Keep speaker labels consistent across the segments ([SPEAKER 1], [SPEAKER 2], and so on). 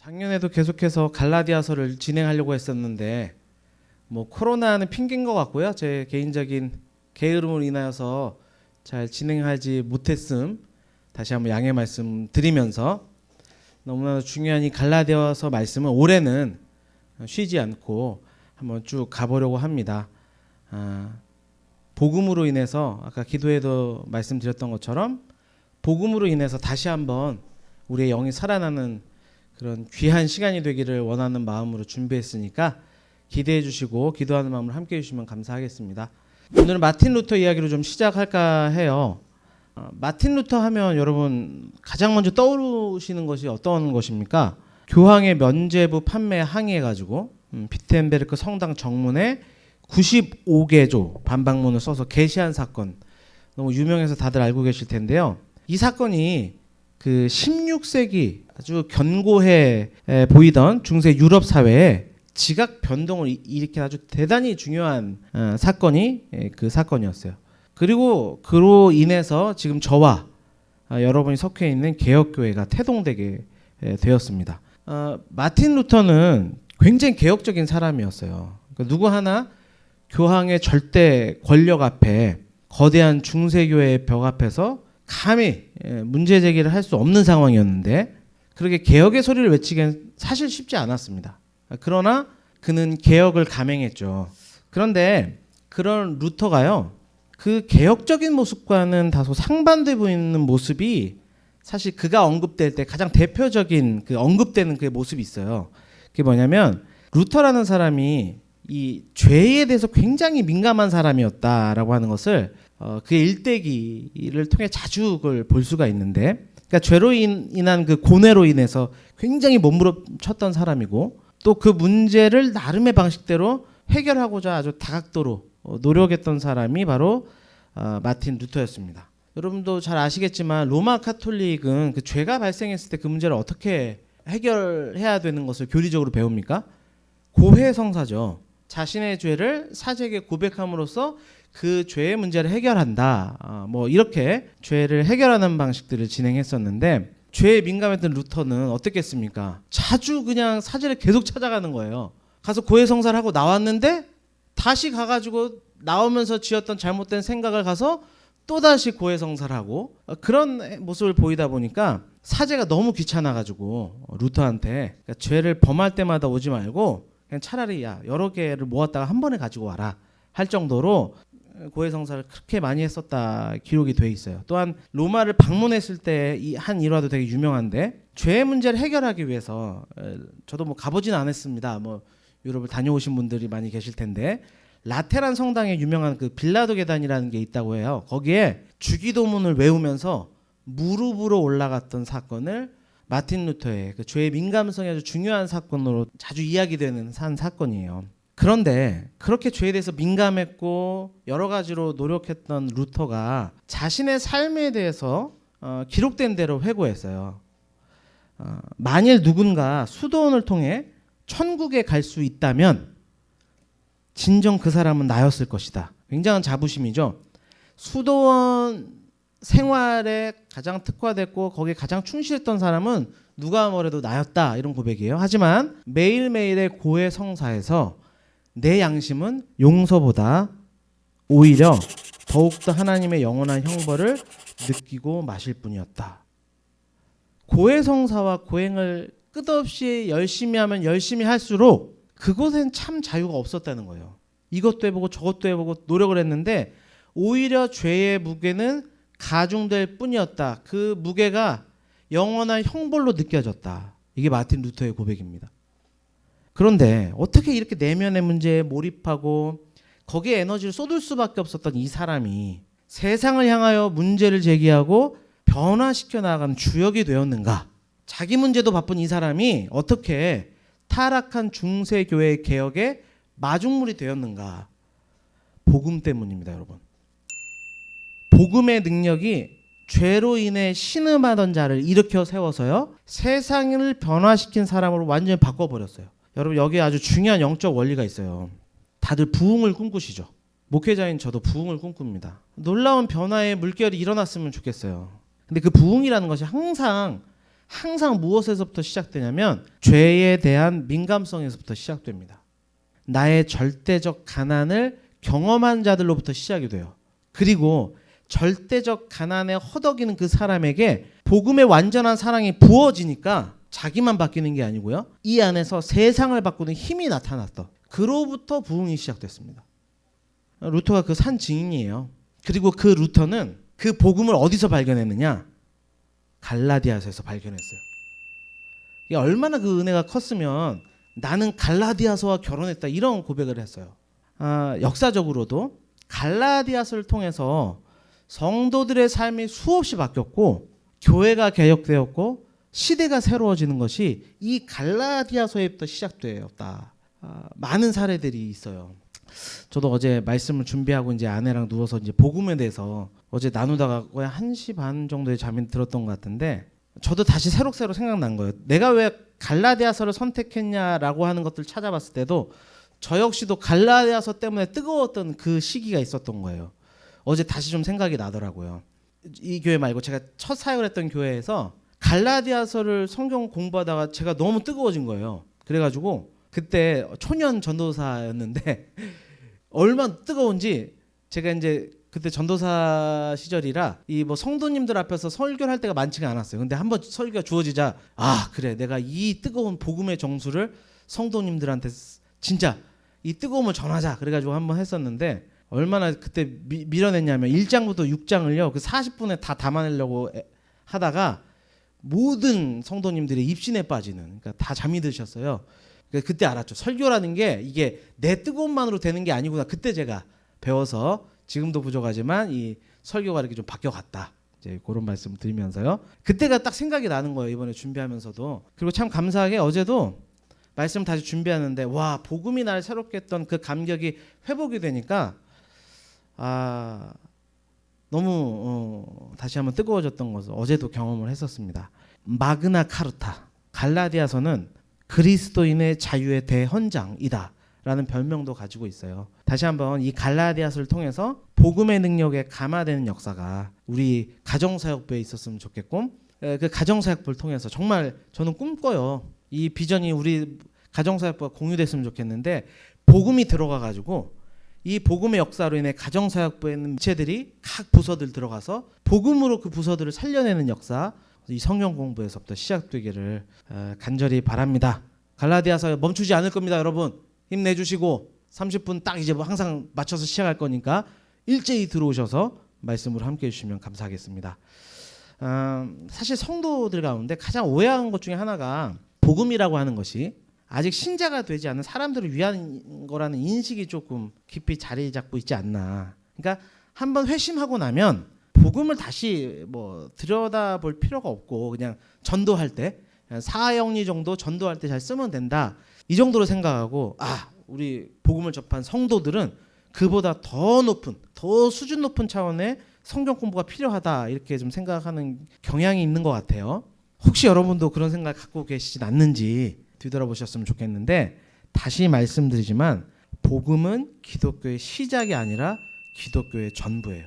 [SPEAKER 1] 작년에도 계속해서 갈라디아서를 진행하려고 했었는데 코로나는 핑계인 것 같고요. 제 개인적인 게으름으로 인하여서 잘 진행하지 못했음 다시 한번 양해 말씀 드리면서 너무나 중요한 이 갈라디아서 말씀은 올해는 쉬지 않고 한번 쭉 가보려고 합니다. 복음으로 인해서 아까 기도에도 말씀드렸던 것처럼 복음으로 인해서 다시 한번 우리의 영이 살아나는 그런 귀한 시간이 되기를 원하는 마음으로 준비했으니까 기대해 주시고 기도하는 마음으로 함께 해주시면 감사하겠습니다. 오늘은 마틴 루터 이야기로 좀 시작할까 해요. 마틴 루터 하면 여러분 가장 먼저 떠오르시는 것이 어떤 것입니까? 교황의 면죄부 판매에 항의해가지고 비텐베르크 성당 정문에 95개조 반박문을 써서 게시한 사건, 너무 유명해서 다들 알고 계실 텐데요. 이 사건이 그 16세기 아주 견고해 보이던 중세 유럽 사회에 지각 변동을 일으킨 아주 대단히 중요한 사건이 그 사건이었어요. 그리고 그로 인해서 지금 저와 여러분이 속해 있는 개혁교회가 태동되게 되었습니다. 마틴 루터는 굉장히 개혁적인 사람이었어요. 그러니까 누구 하나 교황의 절대 권력 앞에 거대한 중세교회의 벽 앞에서 감히 문제 제기를 할 수 없는 상황이었는데 그렇게 개혁의 소리를 외치기엔 사실 쉽지 않았습니다. 그러나 그는 개혁을 감행했죠. 그런데 그런 루터가요, 그 개혁적인 모습과는 다소 상반돼 보이는 모습이 사실 그가 언급될 때 가장 대표적인 그 언급되는 그의 모습이 있어요. 그게 뭐냐면 루터라는 사람이 이 죄에 대해서 굉장히 민감한 사람이었다라고 하는 것을 그의 일대기를 통해 자주 그걸 볼 수가 있는데, 그러니까 죄로 인한 그 고뇌로 인해서 굉장히 몸부림쳤던 사람이고 또 그 문제를 나름의 방식대로 해결하고자 아주 다각도로 노력했던 사람이 바로 마틴 루터였습니다. 여러분도 잘 아시겠지만 로마 카톨릭은 그 죄가 발생했을 때 그 문제를 어떻게 해결해야 되는 것을 교리적으로 배웁니까? 고해성사죠. 자신의 죄를 사제에게 고백함으로써 그 죄의 문제를 해결한다. 이렇게 죄를 해결하는 방식들을 진행했었는데, 죄에 민감했던 루터는 어떻겠습니까? 자주 그냥 사제를 계속 찾아가는 거예요. 가서 고해성사를 하고 나왔는데 다시 가가지고 나오면서 지었던 잘못된 생각을 가서 또다시 고해성사를 하고, 그런 모습을 보이다 보니까 사제가 너무 귀찮아가지고 루터한테, 그러니까 죄를 범할 때마다 오지 말고 그냥 차라리 여러 개를 모았다가 한 번에 가지고 와라 할 정도로 고해성사를 그렇게 많이 했었다 기록이 돼 있어요. 또한 로마를 방문했을 때 한 일화도 되게 유명한데, 죄의 문제를 해결하기 위해서, 저도 가보진 않았습니다. 유럽을 다녀오신 분들이 많이 계실 텐데, 라테란 성당에 유명한 그 빌라도 계단이라는 게 있다고 해요. 거기에 주기도문을 외우면서 무릎으로 올라갔던 사건을 마틴 루터의 그 죄의 민감성이 아주 중요한 사건으로 자주 이야기되는 한 사건이에요. 그런데 그렇게 죄에 대해서 민감했고 여러 가지로 노력했던 루터가 자신의 삶에 대해서 기록된 대로 회고했어요. 만일 누군가 수도원을 통해 천국에 갈 수 있다면 진정 그 사람은 나였을 것이다. 굉장한 자부심이죠. 수도원 생활에 가장 특화됐고 거기에 가장 충실했던 사람은 누가 뭐래도 나였다, 이런 고백이에요. 하지만 매일매일의 고해 성사에서 내 양심은 용서보다 오히려 더욱더 하나님의 영원한 형벌을 느끼고 마실 뿐이었다. 고해 성사와 고행을 끝없이 열심히 하면 열심히 할수록 그곳엔 참 자유가 없었다는 거예요. 이것도 해보고 저것도 해보고 노력을 했는데 오히려 죄의 무게는 가중될 뿐이었다. 그 무게가 영원한 형벌로 느껴졌다. 이게 마틴 루터의 고백입니다. 그런데 어떻게 이렇게 내면의 문제에 몰입하고 거기에 에너지를 쏟을 수밖에 없었던 이 사람이 세상을 향하여 문제를 제기하고 변화시켜 나가는 주역이 되었는가? 자기 문제도 바쁜 이 사람이 어떻게 타락한 중세교회 개혁의 마중물이 되었는가? 복음 때문입니다, 여러분. 복음의 능력이 죄로 인해 신음하던 자를 일으켜 세워서요, 세상을 변화시킨 사람으로 완전히 바꿔버렸어요. 여러분, 여기에 아주 중요한 영적 원리가 있어요. 다들 부흥을 꿈꾸시죠? 목회자인 저도 부흥을 꿈꿉니다. 놀라운 변화의 물결이 일어났으면 좋겠어요. 근데 그 부흥이라는 것이 항상 항상 무엇에서부터 시작되냐면 죄에 대한 민감성에서부터 시작됩니다. 나의 절대적 가난을 경험한 자들로부터 시작이 돼요. 그리고 절대적 가난에 허덕이는 그 사람에게 복음의 완전한 사랑이 부어지니까 자기만 바뀌는 게 아니고요. 이 안에서 세상을 바꾸는 힘이 나타났다. 그로부터 부흥이 시작됐습니다. 루터가 그 산 증인이에요. 그리고 그 루터는 그 복음을 어디서 발견했느냐? 갈라디아서에서 발견했어요. 이게 얼마나 그 은혜가 컸으면 나는 갈라디아서와 결혼했다 이런 고백을 했어요. 역사적으로도 갈라디아서를 통해서 성도들의 삶이 수없이 바뀌었고 교회가 개혁되었고 시대가 새로워지는 것이 이 갈라디아서에부터 시작되었다. 많은 사례들이 있어요. 저도 어제 말씀을 준비하고 이제 아내랑 누워서 이제 복음에 대해서 어제 나누다가 거의 1시 반 정도에 잠이 들었던 것 같은데 저도 다시 새록새록 생각난 거예요. 내가 왜 갈라디아서를 선택했냐라고 하는 것들 찾아봤을 때도 저 역시도 갈라디아서 때문에 뜨거웠던 그 시기가 있었던 거예요. 어제 다시 좀 생각이 나더라고요. 이 교회 말고 제가 첫 사역을 했던 교회에서 갈라디아서를 성경 공부하다가 제가 너무 뜨거워진 거예요. 그래가지고 그때 초년 전도사였는데 얼마나 뜨거운지 제가 이제 그때 전도사 시절이라 이 뭐 성도님들 앞에서 설교를 할 때가 많지가 않았어요. 근데 한번 설교가 주어지자 그래 내가 이 뜨거운 복음의 정수를 성도님들한테 진짜 이 뜨거움을 전하자 그래가지고 한번 했었는데 얼마나 그때 밀어냈냐면 1장부터 6장을요 그 40분에 다 담아내려고 하다가 모든 성도님들이 입신에 빠지는 그러니까 다 잠이 드셨어요. 그때 알았죠. 설교라는 게 이게 내 뜨거움만으로 되는 게 아니구나. 그때 제가 배워서 지금도 부족하지만 이 설교가 이렇게 좀 바뀌어갔다. 이제 그런 말씀 드리면서요. 그때가 딱 생각이 나는 거예요. 이번에 준비하면서도. 그리고 참 감사하게 어제도 말씀 다시 준비하는데 와 복음이 나를 새롭게 했던 그 감격이 회복이 되니까 너무 다시 한번 뜨거워졌던 것을 어제도 경험을 했었습니다. 마그나 카르타 갈라디아서는 그리스도인의 자유의 대헌장이다 라는 별명도 가지고 있어요. 다시 한번 이 갈라디아서를 통해서 복음의 능력에 감화되는 역사가 우리 가정사역부에 있었으면 좋겠고 그 가정사역부를 통해서 정말 저는 꿈꿔요. 이 비전이 우리 가정사역부가 공유됐으면 좋겠는데 복음이 들어가가지고 이 복음의 역사로 인해 가정사역부에 있는 지체들이 각 부서들 들어가서 복음으로 그 부서들을 살려내는 역사 이 성경 공부에서부터 시작되기를 간절히 바랍니다. 갈라디아서 멈추지 않을 겁니다. 여러분 힘내주시고 30분 딱 이제 항상 맞춰서 시작할 거니까 일제히 들어오셔서 말씀으로 함께해 주시면 감사하겠습니다. 사실 성도들 가운데 가장 오해하는 것 중에 하나가 복음이라고 하는 것이 아직 신자가 되지 않은 사람들을 위한 거라는 인식이 조금 깊이 자리 잡고 있지 않나. 그러니까 한번 회심하고 나면 복음을 다시 뭐 들여다볼 필요가 없고 그냥 전도할 때 사형리 정도 전도할 때 잘 쓰면 된다. 이 정도로 생각하고 우리 복음을 접한 성도들은 그보다 더 높은 더 수준 높은 차원의 성경 공부가 필요하다 이렇게 좀 생각하는 경향이 있는 것 같아요. 혹시 여러분도 그런 생각 갖고 계시진 않는지 뒤돌아보셨으면 좋겠는데 다시 말씀드리지만 복음은 기독교의 시작이 아니라 기독교의 전부예요.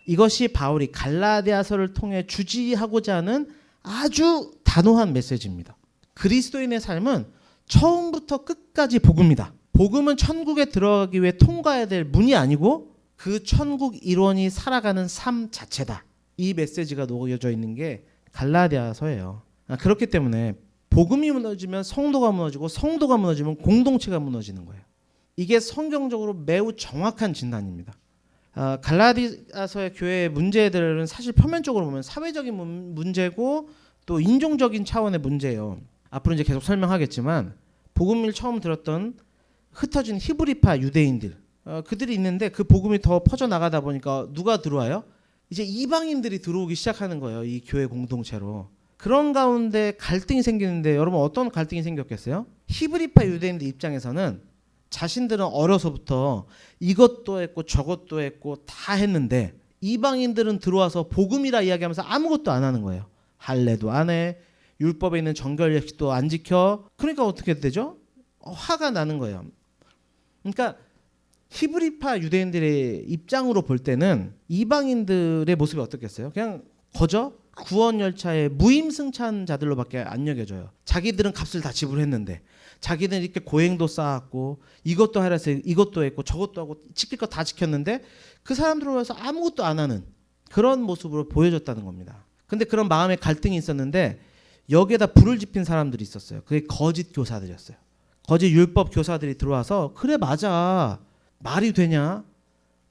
[SPEAKER 1] 이것이 바울이 갈라디아서를 통해 주지하고자 하는 아주 단호한 메시지입니다. 그리스도인의 삶은 처음부터 끝까지 복음이다. 복음은 천국에 들어가기 위해 통과해야 될 문이 아니고 그 천국 일원이 살아가는 삶 자체다. 이 메시지가 녹여져 있는 게 갈라디아서예요. 그렇기 때문에 복음이 무너지면 성도가 무너지고 성도가 무너지면 공동체가 무너지는 거예요. 이게 성경적으로 매우 정확한 진단입니다. 갈라디아서의 교회의 문제들은 사실 표면적으로 보면 사회적인 문제고 또 인종적인 차원의 문제예요. 앞으로 이제 계속 설명하겠지만 복음을 처음 들었던 흩어진 히브리파 유대인들 그들이 있는데 그 복음이 더 퍼져나가다 보니까 누가 들어와요? 이제 이방인들이 들어오기 시작하는 거예요. 이 교회 공동체로. 그런 가운데 갈등이 생기는데 여러분 어떤 갈등이 생겼겠어요? 히브리파 유대인들 입장에서는 자신들은 어려서부터 이것도 했고 저것도 했고 다 했는데 이방인들은 들어와서 복음이라 이야기하면서 아무것도 안 하는 거예요. 할례도 안 해. 율법에 있는 정결례식도 안 지켜. 그러니까 어떻게 되죠? 화가 나는 거예요. 그러니까 히브리파 유대인들의 입장으로 볼 때는 이방인들의 모습이 어떻겠어요? 그냥 거저 구원 열차의 무임승차자들로밖에 안 여겨져요. 자기들은 값을 다 지불했는데, 자기들은 이렇게 고행도 쌓았고 이것도 하라 해서 이것도 했고 저것도 하고 지킬 거 다 지켰는데 그 사람들로 해서 아무것도 안 하는 그런 모습으로 보여줬다는 겁니다. 근데 그런 마음의 갈등이 있었는데 여기에다 불을 지핀 사람들이 있었어요. 그게 거짓 교사들이었어요. 거짓 율법 교사들이 들어와서 그래 맞아, 말이 되냐,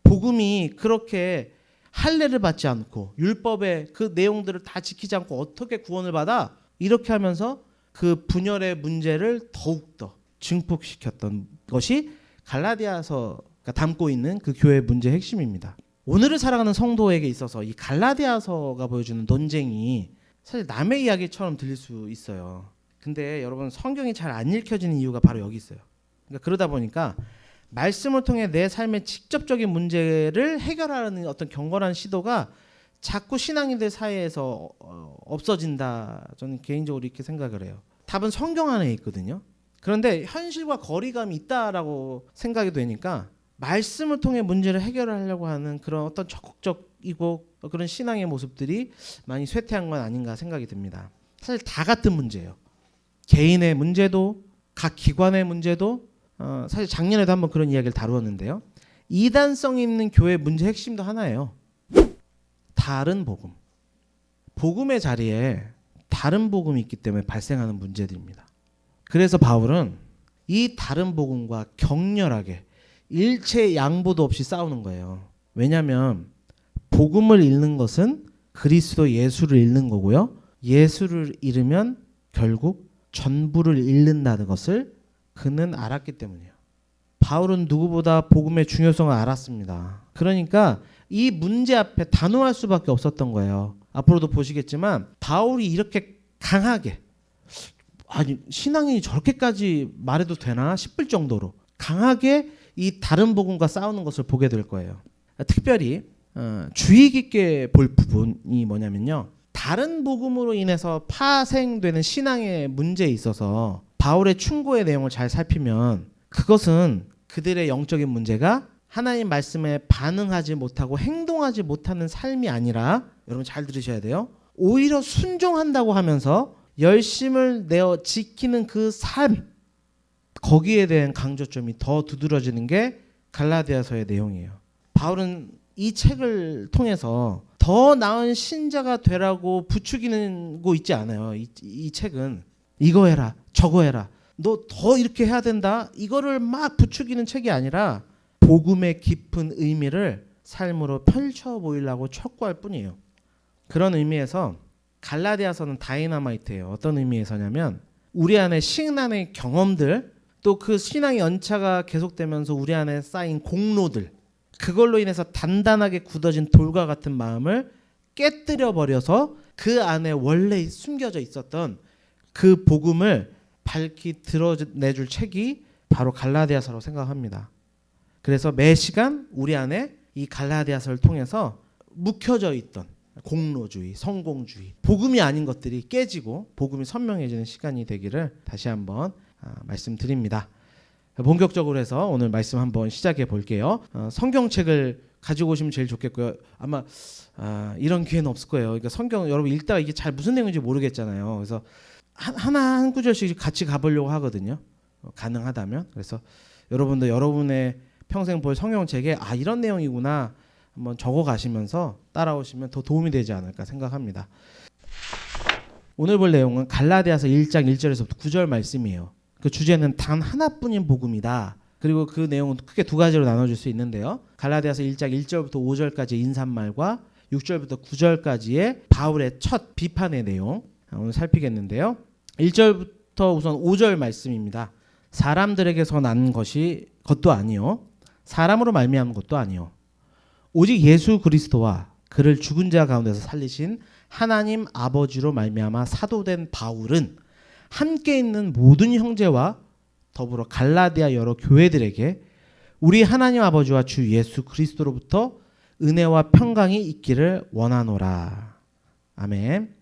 [SPEAKER 1] 복음이 그렇게 할례를 받지 않고 율법의 그 내용들을 다 지키지 않고 어떻게 구원을 받아? 이렇게 하면서 그 분열의 문제를 더욱더 증폭시켰던 것이 갈라디아서가 담고 있는 그 교회의 문제의 핵심입니다. 오늘을 살아가는 성도에게 있어서 이 갈라디아서가 보여주는 논쟁이 사실 남의 이야기처럼 들릴 수 있어요. 근데 여러분, 성경이 잘 안 읽혀지는 이유가 바로 여기 있어요. 그러니까 그러다 보니까 말씀을 통해 내 삶의 직접적인 문제를 해결하는 어떤 경건한 시도가 자꾸 신앙인들 사이에서 없어진다. 저는 개인적으로 이렇게 생각을 해요. 답은 성경 안에 있거든요. 그런데 현실과 거리감이 있다라고 생각이 되니까 말씀을 통해 문제를 해결하려고 하는 그런 어떤 적극적이고 그런 신앙의 모습들이 많이 쇠퇴한 건 아닌가 생각이 듭니다. 사실 다 같은 문제예요. 개인의 문제도 각 기관의 문제도 사실 작년에도 한번 그런 이야기를 다루었는데요. 이단성 있는 교회 문제 핵심도 하나예요. 다른 복음. 복음의 자리에 다른 복음이 있기 때문에 발생하는 문제들입니다. 그래서 바울은 이 다른 복음과 격렬하게 일체 양보도 없이 싸우는 거예요. 왜냐하면 복음을 잃는 것은 그리스도 예수를 잃는 거고요. 예수를 잃으면 결국 전부를 잃는다는 것을 그는 알았기 때문이에요. 바울은 누구보다 복음의 중요성을 알았습니다. 그러니까 이 문제 앞에 단호할 수밖에 없었던 거예요. 앞으로도 보시겠지만 바울이 이렇게 강하게, 아니 신앙이 저렇게까지 말해도 되나 싶을 정도로 강하게 이 다른 복음과 싸우는 것을 보게 될 거예요. 특별히 주의 깊게 볼 부분이 뭐냐면요. 다른 복음으로 인해서 파생되는 신앙의 문제에 있어서 바울의 충고의 내용을 잘 살피면 그것은 그들의 영적인 문제가 하나님 말씀에 반응하지 못하고 행동하지 못하는 삶이 아니라, 여러분 잘 들으셔야 돼요. 오히려 순종한다고 하면서 열심을 내어 지키는 그 삶, 거기에 대한 강조점이 더 두드러지는 게 갈라디아서의 내용이에요. 바울은 이 책을 통해서 더 나은 신자가 되라고 부추기고 있지 않아요. 이 책은 이거 해라, 저거 해라, 너 더 이렇게 해야 된다, 이거를 막 부추기는 책이 아니라 복음의 깊은 의미를 삶으로 펼쳐 보이려고 촉구할 뿐이에요. 그런 의미에서 갈라디아서는 다이너마이트예요. 어떤 의미에서냐면 우리 안에 신앙의 경험들, 또 그 신앙의 연차가 계속되면서 우리 안에 쌓인 공로들, 그걸로 인해서 단단하게 굳어진 돌과 같은 마음을 깨뜨려 버려서 그 안에 원래 숨겨져 있었던 그 복음을 밝히 드러내줄 책이 바로 갈라디아서라고 생각합니다. 그래서 매 시간 우리 안에 이 갈라디아서를 통해서 묵혀져 있던 공로주의, 성공주의, 복음이 아닌 것들이 깨지고 복음이 선명해지는 시간이 되기를 다시 한번 말씀드립니다. 본격적으로 해서 오늘 말씀 한번 시작해 볼게요. 성경책을 가지고 오시면 제일 좋겠고요. 아마 이런 기회는 없을 거예요. 그러니까 성경 여러분 읽다가 이게 잘 무슨 내용인지 모르겠잖아요. 그래서 하나 한 구절씩 같이 가보려고 하거든요. 가능하다면. 그래서 여러분도 여러분의 평생 볼 성경책에 이런 내용이구나 한번 적어 가시면서 따라오시면 더 도움이 되지 않을까 생각합니다. 오늘 볼 내용은 갈라디아서 1장 1절에서부터 9절 말씀이에요. 그 주제는 단 하나뿐인 복음이다. 그리고 그 내용은 크게 두 가지로 나눠줄 수 있는데요. 갈라디아서 1장 1절부터 5절까지 인사말과 6절부터 9절까지의 바울의 첫 비판의 내용 오늘 살피겠는데요. 1절부터 우선 5절 말씀입니다. 사람들에게서 난 것도 아니요, 사람으로 말미암은 것도 아니요, 오직 예수 그리스도와 그를 죽은 자 가운데서 살리신 하나님 아버지로 말미암아 사도된 바울은 함께 있는 모든 형제와 더불어 갈라디아 여러 교회들에게 우리 하나님 아버지와 주 예수 그리스도로부터 은혜와 평강이 있기를 원하노라. 아멘.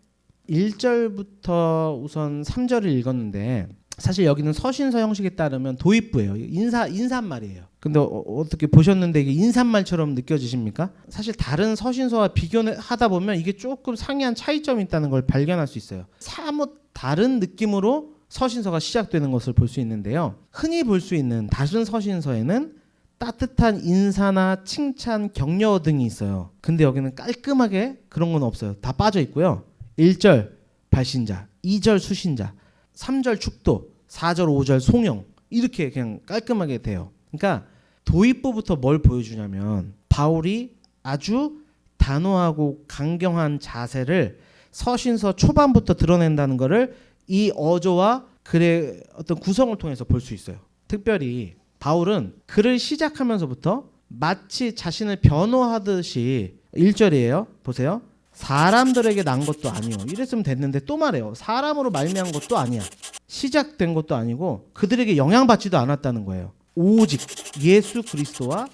[SPEAKER 1] 1절부터 우선 3절을 읽었는데 사실 여기는 서신서 형식에 따르면 도입부예요. 인사말이에요. 근데 어떻게 보셨는데 이게 인사말처럼 느껴지십니까? 사실 다른 서신서와 비교하다 보면 이게 조금 상이한 차이점이 있다는 걸 발견할 수 있어요. 사뭇 다른 느낌으로 서신서가 시작되는 것을 볼 수 있는데요. 흔히 볼 수 있는 다른 서신서에는 따뜻한 인사나 칭찬, 격려 등이 있어요. 근데 여기는 깔끔하게 그런 건 없어요. 다 빠져 있고요. 1절 발신자, 2절 수신자, 3절 축도, 4절 5절 송영, 이렇게 그냥 깔끔하게 돼요. 그러니까 도입부부터 뭘 보여주냐면 바울이 아주 단호하고 강경한 자세를 서신서 초반부터 드러낸다는 것을 이 어조와 글의 어떤 구성을 통해서 볼 수 있어요. 특별히 바울은 글을 시작하면서부터 마치 자신을 변호하듯이 1절이에요. 보세요. 사람들에게 난 것도 아니요. 이랬으면 됐는데 또 말해요. 사람으로 말미암은 것도 아니야. 시작된 것도 아니고 그들에게 영향받지도 않았다는 거예요. 오직 예수 그리스도와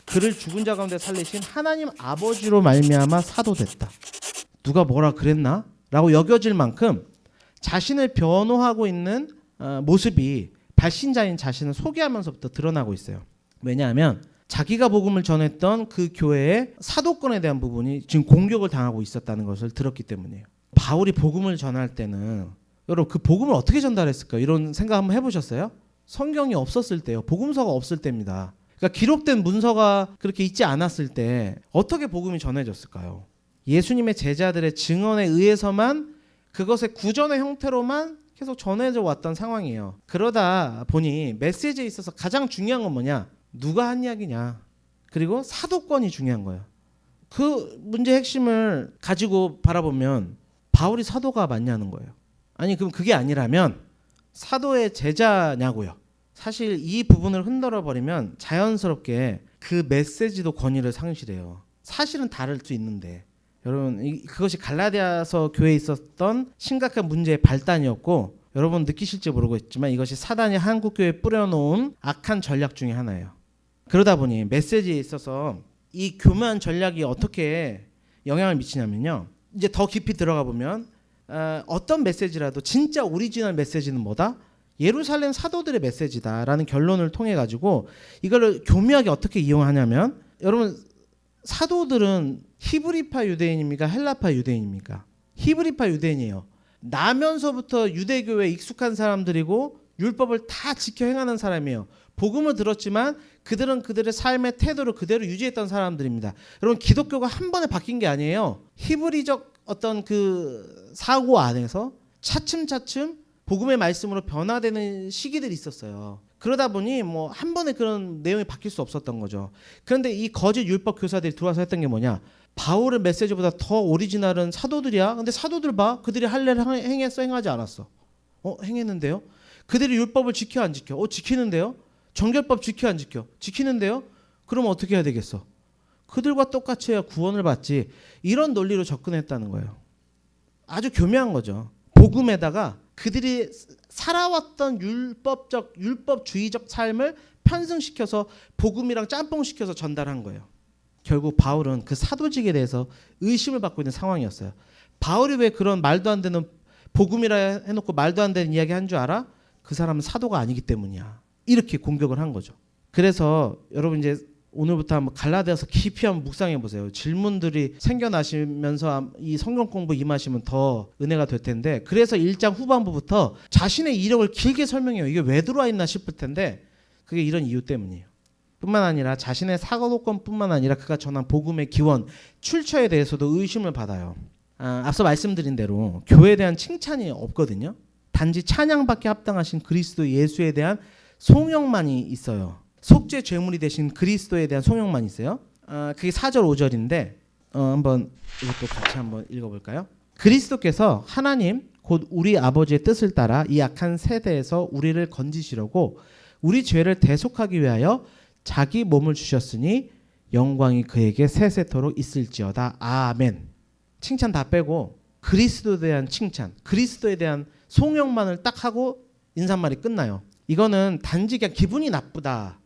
[SPEAKER 1] 그를 죽은 자 가운데 살리신 하나님 아버지로 말미암아 사도됐다. 누가 뭐라 그랬나? 라고 여겨질 만큼 자신을 변호하고 있는 모습이 발신자인 자신을 소개하면서부터 드러나고 있어요. 왜냐하면 자기가 복음을 전했던 그 교회의 사도권에 대한 부분이 지금 공격을 당하고 있었다는 것을 들었기 때문이에요. 바울이 복음을 전할 때는 여러분 그 복음을 어떻게 전달했을까요? 이런 생각 한번 해보셨어요? 성경이 없었을 때요. 복음서가 없을 때입니다. 그러니까 기록된 문서가 그렇게 있지 않았을 때 어떻게 복음이 전해졌을까요? 예수님의 제자들의 증언에 의해서만 그것의 구전의 형태로만 계속 전해져 왔던 상황이에요. 그러다 보니 메시지에 있어서 가장 중요한 건 뭐냐? 누가 한 이야기냐? 그리고 사도권이 중요한 거예요. 그 문제의 핵심을 가지고 바라보면 바울이 사도가 맞냐는 거예요. 아니 그럼 그게 아니라면 사도의 제자냐고요. 사실 이 부분을 흔들어 버리면 자연스럽게 그 메시지도 권위를 상실해요. 사실은 다를 수 있는데 여러분 그것이 갈라디아서 교회에 있었던 심각한 문제의 발단이었고 여러분 느끼실지 모르겠지만 이것이 사단이 한국 교회에 뿌려놓은 악한 전략 중에 하나예요. 그러다 보니 메시지에 있어서 이 교묘한 전략이 어떻게 영향을 미치냐면요. 이제 더 깊이 들어가 보면 어떤 메시지라도 진짜 오리지널 메시지는 뭐다? 예루살렘 사도들의 메시지다라는 결론을 통해 가지고 이걸 교묘하게 어떻게 이용하냐면 여러분 사도들은 히브리파 유대인입니까? 헬라파 유대인입니까? 히브리파 유대인이에요. 나면서부터 유대교에 익숙한 사람들이고 율법을 다 지켜 행하는 사람이에요. 복음을 들었지만 그들은 그들의 삶의 태도를 그대로 유지했던 사람들입니다. 여러분 기독교가 한 번에 바뀐 게 아니에요. 히브리적 어떤 그 사고 안에서 차츰차츰 복음의 말씀으로 변화되는 시기들이 있었어요. 그러다 보니 뭐 한 번에 그런 내용이 바뀔 수 없었던 거죠. 그런데 이 거짓 율법 교사들이 들어와서 했던 게 뭐냐? 바울의 메시지보다 더 오리지널은 사도들이야. 근데 사도들 봐. 그들이 할례를 행했어? 행하지 않았어? 행했는데요. 그들이 율법을 지켜 안 지켜? 지키는데요. 정결법 지켜 안 지켜? 지키는데요. 그럼 어떻게 해야 되겠어? 그들과 똑같이 해야 구원을 받지. 이런 논리로 접근했다는 거예요. 아주 교묘한 거죠. 복음에다가 그들이 살아왔던 율법주의적 삶을 편승시켜서 복음이랑 짬뽕시켜서 전달한 거예요. 결국 바울은 그 사도직에 대해서 의심을 받고 있는 상황이었어요. 바울이 왜 그런 말도 안 되는 복음이라 해놓고 말도 안 되는 이야기 한 줄 알아? 그 사람은 사도가 아니기 때문이야. 이렇게 공격을 한 거죠. 그래서 여러분 이제 오늘부터 한번 갈라디아서 깊이 한번 묵상해 보세요. 질문들이 생겨나시면서 이 성경 공부 임하시면 더 은혜가 될 텐데 그래서 1장 후반부부터 자신의 이력을 길게 설명해요. 이게 왜 들어와 있나 싶을 텐데 그게 이런 이유 때문이에요. 뿐만 아니라 자신의 사도권뿐만 아니라 그가 전한 복음의 기원, 출처에 대해서도 의심을 받아요. 앞서 말씀드린 대로 교회에 대한 칭찬이 없거든요. 단지 찬양받기 합당하신 그리스도 예수에 대한 송영만이 있어요. 속죄 제물이 되신 그리스도에 대한 송영만 있어요. 그게 4절 5절인데 한번 이것도 같이 한번 읽어볼까요? 그리스도께서 하나님 곧 우리 아버지의 뜻을 따라 이 악한 세대에서 우리를 건지시려고 우리 죄를 대속하기 위하여 자기 몸을 주셨으니 영광이 그에게 세세토록 있을지어다. 아멘. 칭찬 다 빼고 그리스도에 대한 칭찬, 그리스도에 대한 송영만을 딱 하고 인사말이 끝나요. 이거는 단지 그냥 기분이 나쁘다.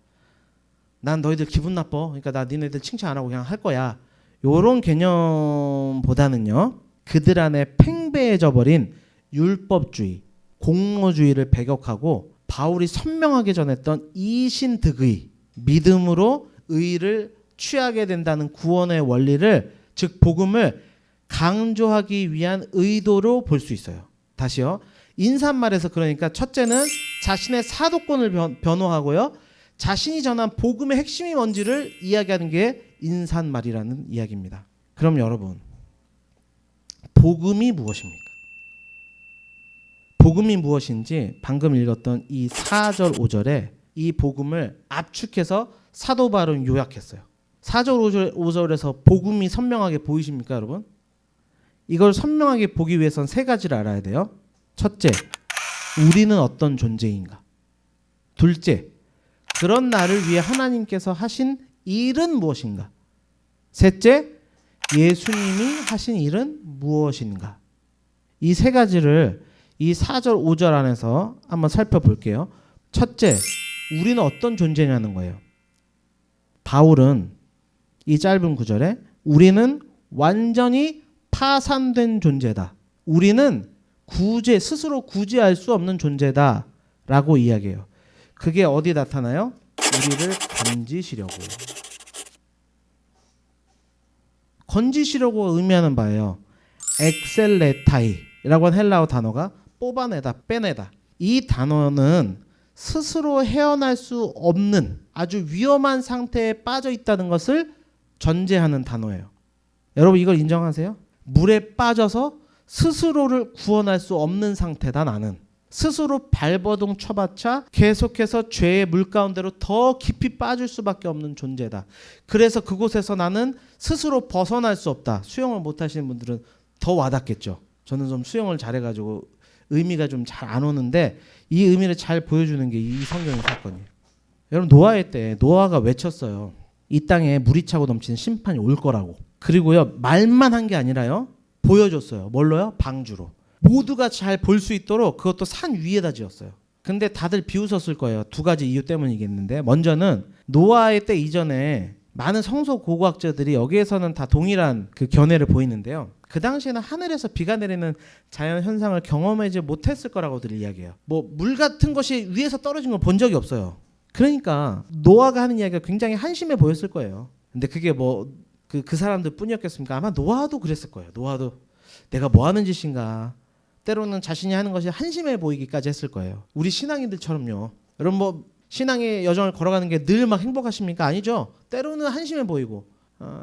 [SPEAKER 1] 난 너희들 기분 나빠. 그러니까 나 니네들 칭찬 안 하고 그냥 할 거야. 요런 개념보다는요. 그들 안에 팽배해져 버린 율법주의, 공로주의를 배격하고 바울이 선명하게 전했던 이신득의, 믿음으로 의를 취하게 된다는 구원의 원리를, 즉 복음을 강조하기 위한 의도로 볼 수 있어요. 다시요. 인사말에서 그러니까 첫째는 자신의 사도권을 변호하고요. 자신이 전한 복음의 핵심이 뭔지를 이야기하는 게 인사말이라는 이야기입니다. 그럼 여러분, 복음이 무엇입니까? 복음이 무엇인지 방금 읽었던 이 4절 5절에 이 복음을 압축해서 사도 바울은 요약했어요. 4절 5절에서 복음이 선명하게 보이십니까, 여러분? 이걸 선명하게 보기 위해선 세 가지를 알아야 돼요. 첫째, 우리는 어떤 존재인가? 둘째, 그런 나를 위해 하나님께서 하신 일은 무엇인가? 셋째, 예수님이 하신 일은 무엇인가? 이 세 가지를 이 4절 5절 안에서 한번 살펴볼게요. 첫째, 우리는 어떤 존재냐는 거예요. 바울은 이 짧은 구절에 우리는 완전히 파산된 존재다. 우리는 스스로 구제할 수 없는 존재다 라고 이야기해요. 그게 어디 나타나요? 우리를 건지시려고. 건지시려고 의미하는 바예요. 엑셀레타이라고 하는 헬라어 단어가 뽑아내다, 빼내다. 이 단어는 스스로 헤어날 수 없는 아주 위험한 상태에 빠져 있다는 것을 전제하는 단어예요. 여러분 이걸 인정하세요? 물에 빠져서 스스로를 구원할 수 없는 상태다. 나는 스스로 발버둥 쳐봤자 계속해서 죄의 물 가운데로 더 깊이 빠질 수밖에 없는 존재다. 그래서 그곳에서 나는 스스로 벗어날 수 없다. 수영을 못하시는 분들은 더 와닿겠죠. 저는 좀 수영을 잘해가지고 의미가 좀 잘 안 오는데 이 의미를 잘 보여주는 게 이 성경의 사건이에요. 여러분 노아의 때 노아가 외쳤어요. 이 땅에 물이 차고 넘치는 심판이 올 거라고. 그리고요 말만 한 게 아니라요 보여줬어요. 뭘로요? 방주로. 모두가 잘 볼 수 있도록 그것도 산 위에다 지었어요. 근데 다들 비웃었을 거예요. 두 가지 이유 때문이겠는데, 먼저는 노아의 때 이전에 많은 성서 고고학자들이 여기에서는 다 동일한 그 견해를 보이는데요. 그 당시에는 하늘에서 비가 내리는 자연 현상을 경험하지 못했을 거라고들 이야기해요. 뭐 물 같은 것이 위에서 떨어진 걸 본 적이 없어요. 그러니까 노아가 하는 이야기가 굉장히 한심해 보였을 거예요. 근데 그게 뭐 그 사람들 뿐이었겠습니까? 아마 노아도 그랬을 거예요. 노아도 내가 뭐 하는 짓인가, 때로는 자신이 하는 것이 한심해 보이기까지 했을 거예요. 우리 신앙인들처럼요. 여러분 뭐 신앙의 여정을 걸어가는 게 늘 막 행복하십니까? 아니죠. 때로는 한심해 보이고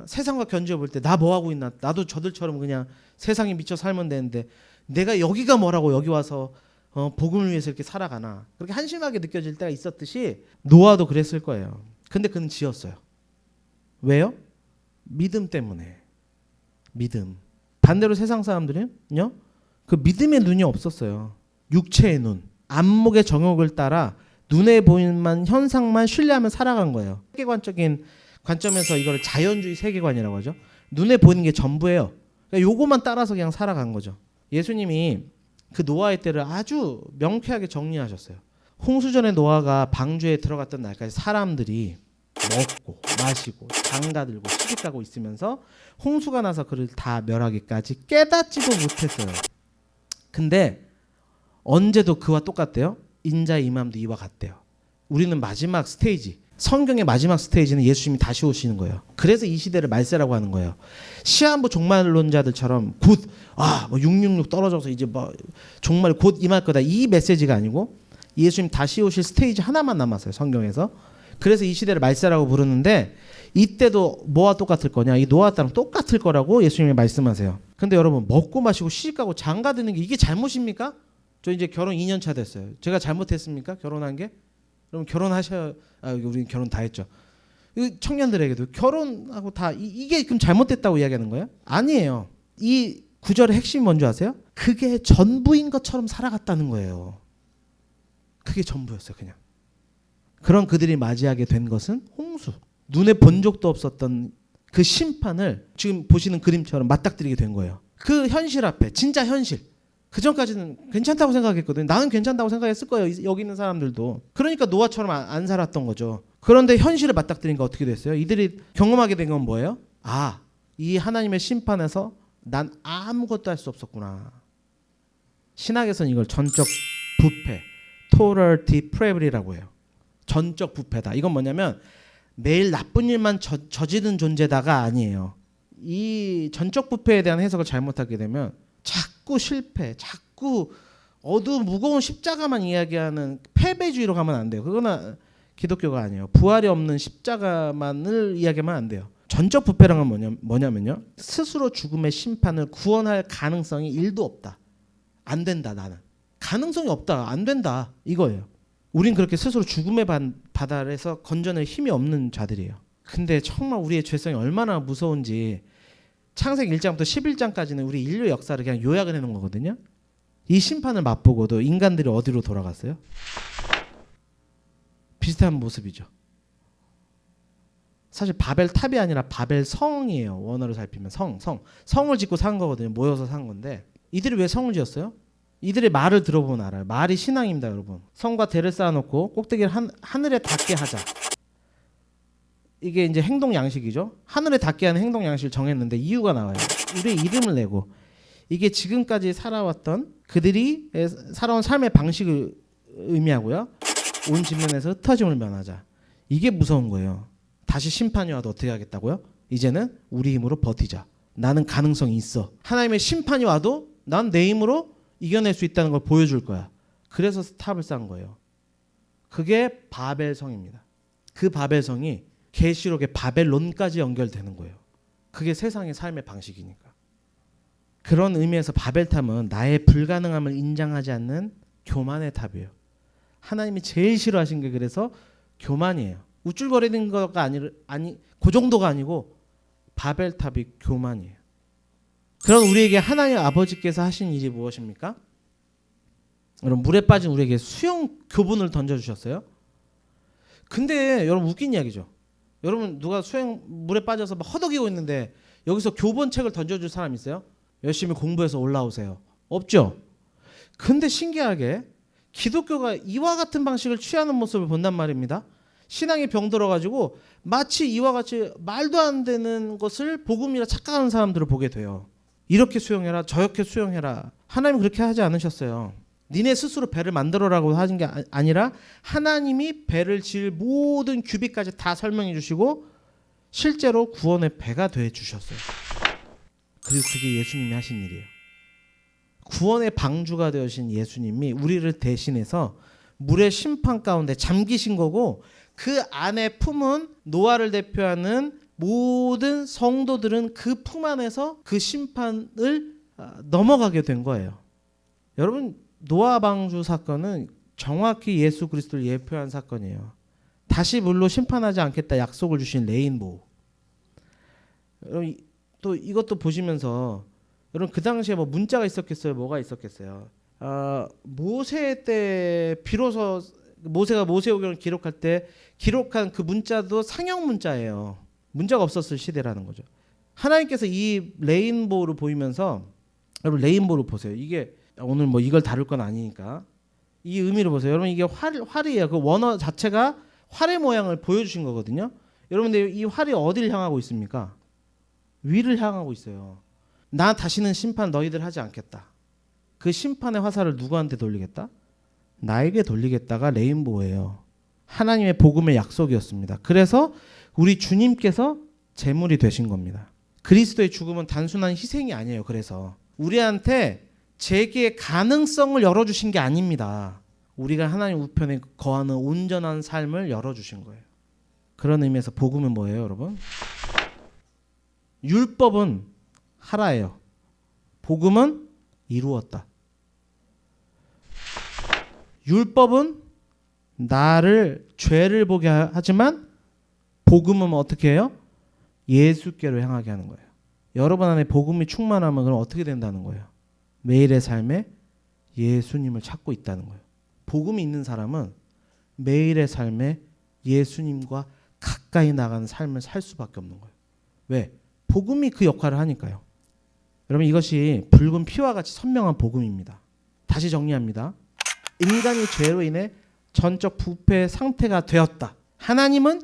[SPEAKER 1] 세상과 견주어 볼 때 나 뭐 하고 있나, 나도 저들처럼 그냥 세상에 미쳐 살면 되는데 내가 여기가 뭐라고 여기 와서 복음을 위해서 이렇게 살아가나, 그렇게 한심하게 느껴질 때가 있었듯이 노아도 그랬을 거예요. 근데 그는 지었어요. 왜요? 믿음 때문에. 믿음. 반대로 세상 사람들은요, 그 믿음의 눈이 없었어요. 육체의 눈, 안목의 정욕을 따라 눈에 보이는 현상만 신뢰하며 살아간 거예요. 세계관적인 관점에서 이걸 자연주의 세계관이라고 하죠. 눈에 보이는 게 전부예요. 그러니까 요거만 따라서 그냥 살아간 거죠. 예수님이 그 노아의 때를 아주 명쾌하게 정리하셨어요. 홍수전에 노아가 방주에 들어갔던 날까지 사람들이 먹고 마시고 장가들고 시집가고 있으면서 홍수가 나서 그를 다 멸하기까지 깨닫지도 못했어요. 근데 언제도 그와 똑같대요. 인자의 임함도 이와 같대요. 우리는 마지막 스테이지, 성경의 마지막 스테이지는 예수님이 다시 오시는 거예요. 그래서 이 시대를 말세라고 하는 거예요. 시한부 종말론자들처럼 곧 뭐 666 떨어져서 이제 뭐 종말이 곧 임할 거다, 이 메시지가 아니고 예수님 다시 오실 스테이지 하나만 남았어요, 성경에서. 그래서 이 시대를 말세라고 부르는데, 이때도 뭐와 똑같을 거냐, 이 노아 때랑 똑같을 거라고 예수님이 말씀하세요. 근데 여러분 여러분 마시고 시집가고 장가드는 게 이게 잘못입니까? 저 이제 결혼 2년 차 됐어요. 제가 잘못했습니까? 결혼한 게? 여러분 결혼하셔. 우리 결혼 다 했죠. 청년들에게도 결혼하고 다 이게 그럼 잘못됐다고 이야기하는 거예요? 아니에요. 이 구절의 핵심이 뭔지 아세요? 그게 전부인 것처럼 살아갔다는 거예요. 그게 전부였어요. 그냥. 그런 그들이 맞이하게 된 것은 홍수. 눈에 본 적도 없었던 그 심판을 지금 보시는 그림처럼 맞닥뜨리게 된 거예요. 그 현실 앞에, 진짜 현실. 그 전까지는 괜찮다고 생각했거든요. 나는 괜찮다고 생각했을 거예요. 여기 있는 사람들도. 그러니까 노아처럼 안 살았던 거죠. 그런데 현실을 맞닥뜨리니까 어떻게 됐어요? 이들이 경험하게 된 건 뭐예요? 이 하나님의 심판에서 난 아무것도 할 수 없었구나. 신학에서는 이걸 전적 부패, total depravity라고 해요. 전적 부패다. 이건 뭐냐면 매일 나쁜 일만 저지른 존재다가 아니에요. 이 전적 부패에 대한 해석을 잘못하게 되면 자꾸 실패, 자꾸 어두운 무거운 십자가만 이야기하는 패배주의로 가면 안 돼요. 그거는 기독교가 아니에요. 부활이 없는 십자가만을 이야기하면 안 돼요. 전적 부패란 건 뭐냐면요. 스스로 죽음의 심판을 구원할 가능성이 1도 없다. 안 된다 나는. 가능성이 없다. 안 된다. 이거예요. 우린 그렇게 스스로 죽음의 바다에서 건져낼 힘이 없는 자들이에요. 근데 정말 우리의 죄성이 얼마나 무서운지 창세기 1장부터 11장까지는 우리 인류 역사를 그냥 요약을 해놓은 거거든요. 이 심판을 맛보고도 인간들이 어디로 돌아갔어요? 비슷한 모습이죠. 사실 바벨 탑이 아니라 바벨 성이에요. 원어로 살피면 성을 짓고 산 거거든요. 모여서 산 건데 이들이 왜 성을 지었어요? 이들의 말을 들어보면 알아요. 말이 신앙입니다, 여러분. 성과 대를 쌓아놓고 꼭대기를 하늘에 닿게 하자. 이게 이제 행동 양식이죠. 하늘에 닿게 하는 행동 양식을 정했는데 이유가 나와요. 우리의 이름을 내고 이게 지금까지 살아왔던 그들이 살아온 삶의 방식을 의미하고요. 온 직면에서 흩어짐을 면하자. 이게 무서운 거예요. 다시 심판이 와도 어떻게 하겠다고요? 이제는 우리 힘으로 버티자. 나는 가능성이 있어. 하나님의 심판이 와도 난 내 힘으로 이겨낼 수 있다는 걸 보여줄 거야. 그래서 탑을 쌓은 거예요. 그게 바벨성입니다. 그 바벨성이 계시록의 바벨론까지 연결되는 거예요. 그게 세상의 삶의 방식이니까. 그런 의미에서 바벨탑은 나의 불가능함을 인정하지 않는 교만의 탑이에요. 하나님이 제일 싫어하신 게 그래서 교만이에요. 우쭐거리는 거가 그 정도가 아니고 바벨탑이 교만이에요. 그럼 우리에게 하나님 아버지께서 하신 일이 무엇입니까? 여러분 물에 빠진 우리에게 수영 교본을 던져주셨어요. 근데 여러분 웃긴 이야기죠. 여러분 누가 물에 빠져서 막 허덕이고 있는데 여기서 교본책을 던져줄 사람 있어요? 열심히 공부해서 올라오세요. 없죠? 근데 신기하게 기독교가 이와 같은 방식을 취하는 모습을 본단 말입니다. 신앙이 병들어가지고 마치 이와 같이 말도 안 되는 것을 복음이라 착각하는 사람들을 보게 돼요. 이렇게 수용해라 저렇게 수용해라. 하나님은 그렇게 하지 않으셨어요. 니네 스스로 배를 만들어라고 하신 게 아니라 하나님이 배를 지을 모든 규비까지 다 설명해 주시고 실제로 구원의 배가 돼 주셨어요. 그리고 그게 예수님이 하신 일이에요. 구원의 방주가 되어신 예수님이 우리를 대신해서 물의 심판 가운데 잠기신 거고 그 안에 품은 노아를 대표하는 모든 성도들은 그 품 안에서 그 심판을 넘어가게 된 거예요. 여러분 노아 방주 사건은 정확히 예수 그리스도를 예표한 사건이에요. 다시 물로 심판하지 않겠다 약속을 주신 레인보우. 여러분 또 이것도 보시면서 여러분 그 당시에 뭐 문자가 있었겠어요? 뭐가 있었겠어요? 모세 때 비로소 모세가 모세오경을 기록할 때 기록한 그 문자도 상형 문자예요. 문자가 없었을 시대라는 거죠. 하나님께서 이 레인보우를 보이면서 여러분 레인보우를 보세요. 이게 오늘 뭐 이걸 다룰 건 아니니까 이 의미를 보세요. 여러분 이게 활이에요. 그 원어 자체가 활의 모양을 보여주신 거거든요. 여러분들 이 활이 어디를 향하고 있습니까? 위를 향하고 있어요. 나 다시는 심판 너희들 하지 않겠다. 그 심판의 화살을 누구한테 돌리겠다? 나에게 돌리겠다가 레인보우예요. 하나님의 복음의 약속이었습니다. 그래서 우리 주님께서 제물이 되신 겁니다. 그리스도의 죽음은 단순한 희생이 아니에요. 그래서 우리한테 재기의 가능성을 열어주신 게 아닙니다. 우리가 하나님 우편에 거하는 온전한 삶을 열어주신 거예요. 그런 의미에서 복음은 뭐예요, 여러분? 율법은 하라예요. 복음은 이루었다. 율법은 나를 죄를 보게 하지만 복음은 어떻게 해요? 예수께로 향하게 하는 거예요. 여러분 안에 복음이 충만하면 그럼 어떻게 된다는 거예요? 매일의 삶에 예수님을 찾고 있다는 거예요. 복음이 있는 사람은 매일의 삶에 예수님과 가까이 나가는 삶을 살 수밖에 없는 거예요. 왜? 복음이 그 역할을 하니까요. 여러분 이것이 붉은 피와 같이 선명한 복음입니다. 다시 정리합니다. 인간이 죄로 인해 전적 부패의 상태가 되었다. 하나님은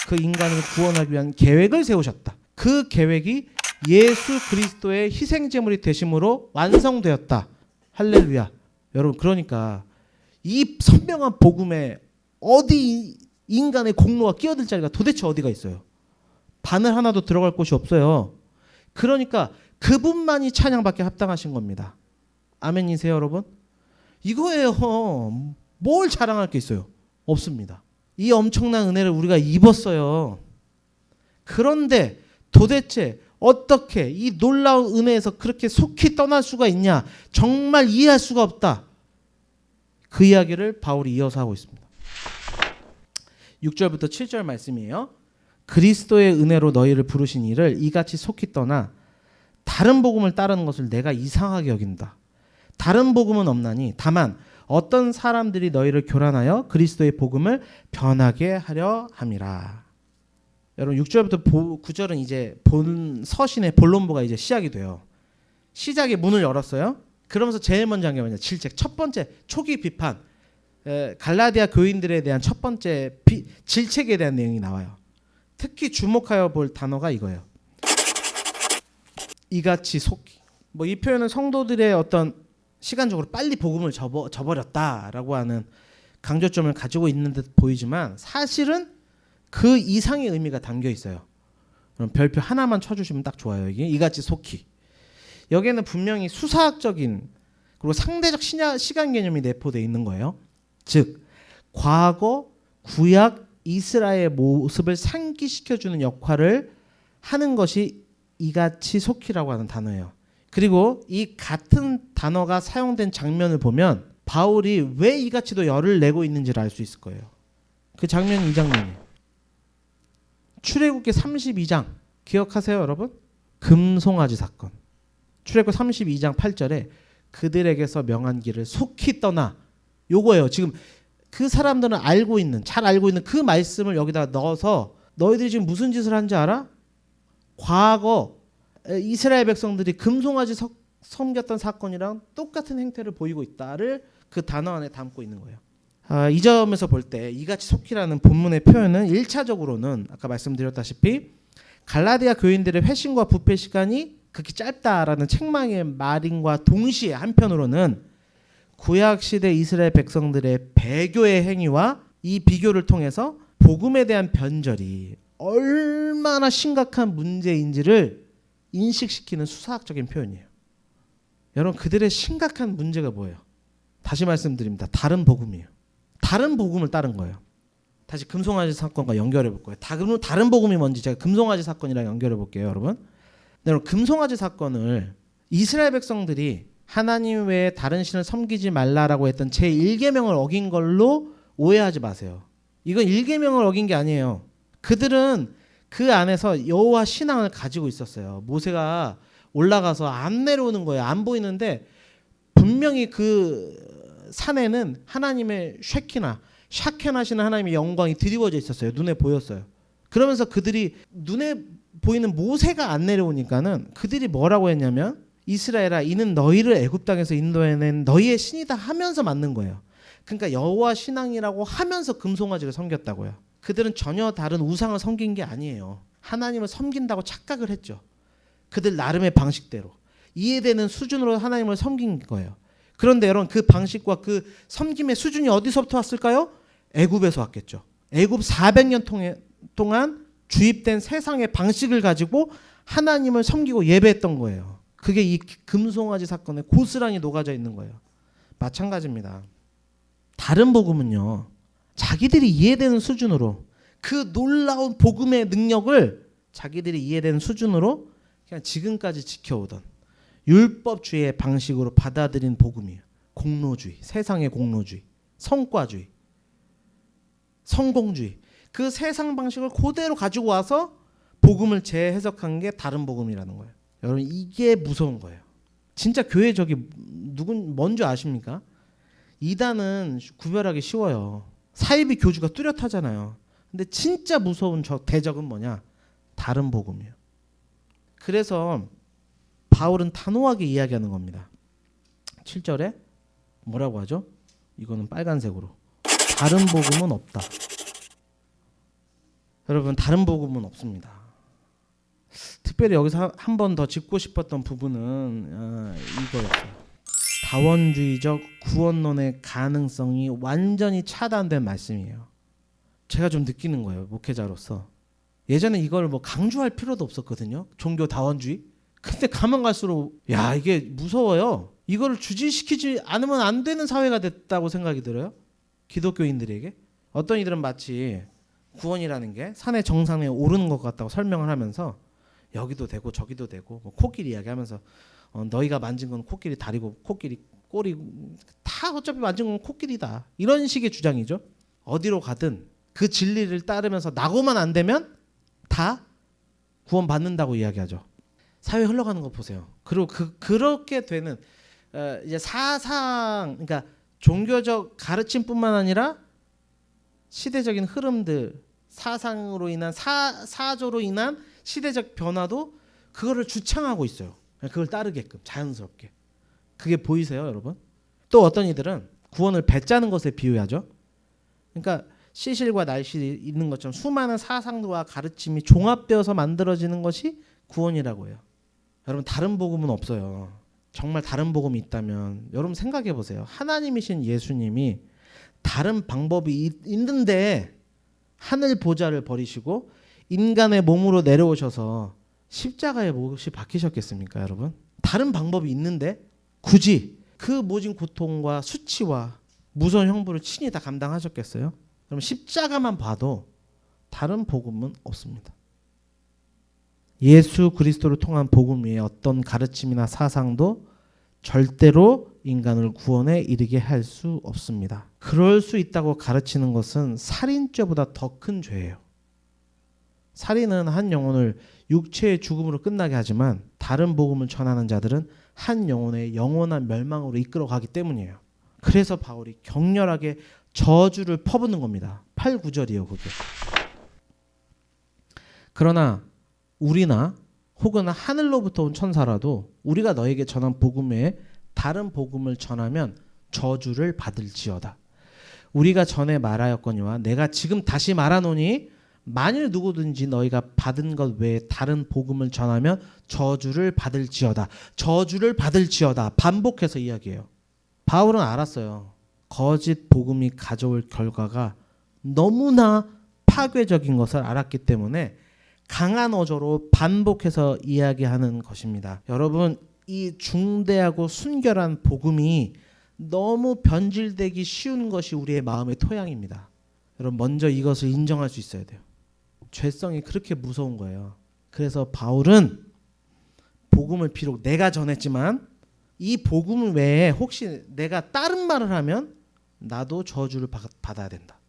[SPEAKER 1] 그 인간을 구원하기 위한 계획을 세우셨다. 그 계획이 예수 그리스도의 희생제물이 되심으로 완성되었다. 할렐루야. 여러분 그러니까 이 선명한 복음에 어디 인간의 공로가 끼어들 자리가 도대체 어디가 있어요? 바늘 하나도 들어갈 곳이 없어요. 그러니까 그분만이 찬양받게 합당하신 겁니다. 아멘이세요, 여러분? 이거예요. 뭘 자랑할 게 있어요? 없습니다. 이 엄청난 은혜를 우리가 입었어요. 그런데 도대체 어떻게 이 놀라운 은혜에서 그렇게 속히 떠날 수가 있냐? 정말 이해할 수가 없다. 그 이야기를 바울이 이어서 하고 있습니다. 6절부터 7절 말씀이에요. 그리스도의 은혜로 너희를 부르신 이를 이같이 속히 떠나 다른 복음을 따르는 것을 내가 이상하게 여긴다. 다른 복음은 없나니 다만 어떤 사람들이 너희를 교란하여 그리스도의 복음을 변하게 하려 함이라. 여러분 6절부터 9절은 이제 본 서신의 본론부가 이제 시작이 돼요. 시작의 문을 열었어요. 그러면서 제일 먼저 한 게 뭐냐? 질책. 첫 번째 초기 비판. 갈라디아 교인들에 대한 첫 번째 질책에 대한 내용이 나와요. 특히 주목하여 볼 단어가 이거예요. 이같이 속히. 뭐 이 표현은 성도들의 어떤 시간적으로 빨리 복음을 저버렸다라고 하는 강조점을 가지고 있는 듯 보이지만 사실은 그 이상의 의미가 담겨 있어요. 그럼 별표 하나만 쳐주시면 딱 좋아요. 여기 이같이 속히. 여기에는 분명히 수사학적인 그리고 상대적 시간 개념이 내포되어 있는 거예요. 즉 과거 구약 이스라엘의 모습을 상기시켜주는 역할을 하는 것이 이같이 속히라고 하는 단어예요. 그리고 이 같은 단어가 사용된 장면을 보면 바울이 왜 이같이도 열을 내고 있는지를 알 수 있을 거예요. 그 장면이 이 장면이에요. 출애굽기 32장 기억하세요, 여러분? 금송아지 사건. 출애굽 32장 8절에 그들에게서 명한 길을 속히 떠나. 요거예요. 지금 그 사람들은 잘 알고 있는 그 말씀을 여기다 넣어서 너희들이 지금 무슨 짓을 한지 알아? 과거 이스라엘 백성들이 금송아지 섬겼던 사건이랑 똑같은 행태를 보이고 있다를 그 단어 안에 담고 있는 거예요. 이 점에서 볼 때 이같이 속히라는 본문의 표현은 1차적으로는 아까 말씀드렸다시피 갈라디아 교인들의 회심과 부패 시간이 극히 짧다라는 책망의 말인과 동시에 한편으로는 구약시대 이스라엘 백성들의 배교의 행위와 이 비교를 통해서 복음에 대한 변절이 얼마나 심각한 문제인지를 인식시키는 수사학적인 표현이에요. 여러분 그들의 심각한 문제가 뭐예요? 다시 말씀드립니다. 다른 복음이에요. 다른 복음을 따른 거예요. 다시 금송아지 사건과 연결해 볼 거예요. 다른 복음이 뭔지 제가 금송아지 사건이랑 연결해 볼게요, 여러분. 여러분 금송아지 사건을 이스라엘 백성들이 하나님 외에 다른 신을 섬기지 말라라고 했던 제1계명을 어긴 걸로 오해하지 마세요. 이건 1계명을 어긴 게 아니에요. 그들은 그 안에서 여호와 신앙을 가지고 있었어요. 모세가 올라가서 안 내려오는 거예요. 안 보이는데 분명히 그 산에는 하나님의 샤켄하시는 하나님의 영광이 드리워져 있었어요. 눈에 보였어요. 그러면서 그들이 눈에 보이는 모세가 안 내려오니까는 그들이 뭐라고 했냐면 이스라엘아 이는 너희를 애굽 땅에서 인도해낸 너희의 신이다 하면서 맞는 거예요. 그러니까 여호와 신앙이라고 하면서 금송아지를 섬겼다고요. 그들은 전혀 다른 우상을 섬긴 게 아니에요. 하나님을 섬긴다고 착각을 했죠. 그들 나름의 방식대로 이해되는 수준으로 하나님을 섬긴 거예요. 그런데 여러분 그 방식과 그 섬김의 수준이 어디서부터 왔을까요? 애굽에서 왔겠죠. 애굽 400년 동안 주입된 세상의 방식을 가지고 하나님을 섬기고 예배했던 거예요. 그게 이 금송아지 사건에 고스란히 녹아져 있는 거예요. 마찬가지입니다. 다른 복음은요. 자기들이 이해되는 수준으로 그 놀라운 복음의 능력을 자기들이 이해되는 수준으로 그냥 지금까지 지켜오던 율법주의의 방식으로 받아들인 복음이에요. 공로주의, 세상의 공로주의, 성과주의, 성공주의. 그 세상 방식을 그대로 가지고 와서 복음을 재해석한 게 다른 복음이라는 거예요. 여러분 이게 무서운 거예요. 진짜 교회 저기 뭔지 아십니까? 이단은 구별하기 쉬워요. 사이비 교주가 뚜렷하잖아요. 근데 진짜 무서운 대적은 뭐냐? 다른 복음이에요. 그래서 바울은 단호하게 이야기하는 겁니다. 7절에 뭐라고 하죠? 이거는 빨간색으로. 다른 복음은 없다. 여러분 다른 복음은 없습니다. 특별히 여기서 한 번 더 짚고 싶었던 부분은 이거였어요. 다원주의적 구원론의 가능성이 완전히 차단된 말씀이에요. 제가 좀 느끼는 거예요, 목회자로서. 예전에 이걸 뭐 강조할 필요도 없었거든요, 종교 다원주의. 근데 가면 갈수록 야, 이게 무서워요. 이거를 주지시키지 않으면 안 되는 사회가 됐다고 생각이 들어요, 기독교인들에게. 어떤 이들은 마치 구원이라는 게 산의 정상에 오르는 것 같다고 설명을 하면서 여기도 되고 저기도 되고, 뭐 코끼리 이야기하면서 너희가 만진 건 코끼리 다리고 코끼리 꼬리, 다 어차피 만진 건 코끼리다, 이런 식의 주장이죠. 어디로 가든 그 진리를 따르면서 나고만 안 되면 다 구원받는다고 이야기하죠. 사회 흘러가는 거 보세요. 그리고 그렇게 되는 이제 사상, 그러니까 종교적 가르침뿐만 아니라 시대적인 흐름들, 사상으로 인한 사조로 인한 시대적 변화도 그거를 주창하고 있어요. 그걸 따르게끔 자연스럽게. 그게 보이세요, 여러분? 또 어떤 이들은 구원을 배짜는 것에 비유하죠. 그러니까 시실과 날실이 있는 것처럼 수많은 사상과 가르침이 종합되어서 만들어지는 것이 구원이라고 해요. 여러분, 다른 복음은 없어요. 정말 다른 복음이 있다면 여러분 생각해 보세요. 하나님이신 예수님이 다른 방법이 있는데 하늘 보좌를 버리시고 인간의 몸으로 내려오셔서 십자가에 못이 박히셨겠습니까, 여러분? 다른 방법이 있는데 굳이 그 모진 고통과 수치와 무서운 형벌을 친히 다 감당하셨겠어요? 그럼 십자가만 봐도 다른 복음은 없습니다. 예수 그리스도를 통한 복음 외에 어떤 가르침이나 사상도 절대로 인간을 구원에 이르게 할 수 없습니다. 그럴 수 있다고 가르치는 것은 살인죄보다 더 큰 죄예요. 살인은 한 영혼을 육체의 죽음으로 끝나게 하지만 다른 복음을 전하는 자들은 한 영혼의 영원한 멸망으로 이끌어가기 때문이에요. 그래서 바울이 격렬하게 저주를 퍼붓는 겁니다. 8, 9절이에요, 그게. 그러나 우리나 혹은 하늘로부터 온 천사라도 우리가 너에게 전한 복음 외에 다른 복음을 전하면 저주를 받을지어다. 우리가 전에 말하였거니와 내가 지금 다시 말하노니 만일 누구든지 너희가 받은 것 외에 다른 복음을 전하면 저주를 받을지어다. 저주를 받을지어다. 반복해서 이야기해요. 바울은 알았어요. 거짓 복음이 가져올 결과가 너무나 파괴적인 것을 알았기 때문에 강한 어조로 반복해서 이야기하는 것입니다. 여러분, 이 중대하고 순결한 복음이 너무 변질되기 쉬운 것이 우리의 마음의 토양입니다. 여러분, 먼저 이것을 인정할 수 있어야 돼요. 죄성이 그렇게 무서운 거예요. 그래서 바울은 복음을 비록 내가 전했지만 이 복음 외에 혹시 내가 다른 말을 하면 나도 저주를 받아야 된다.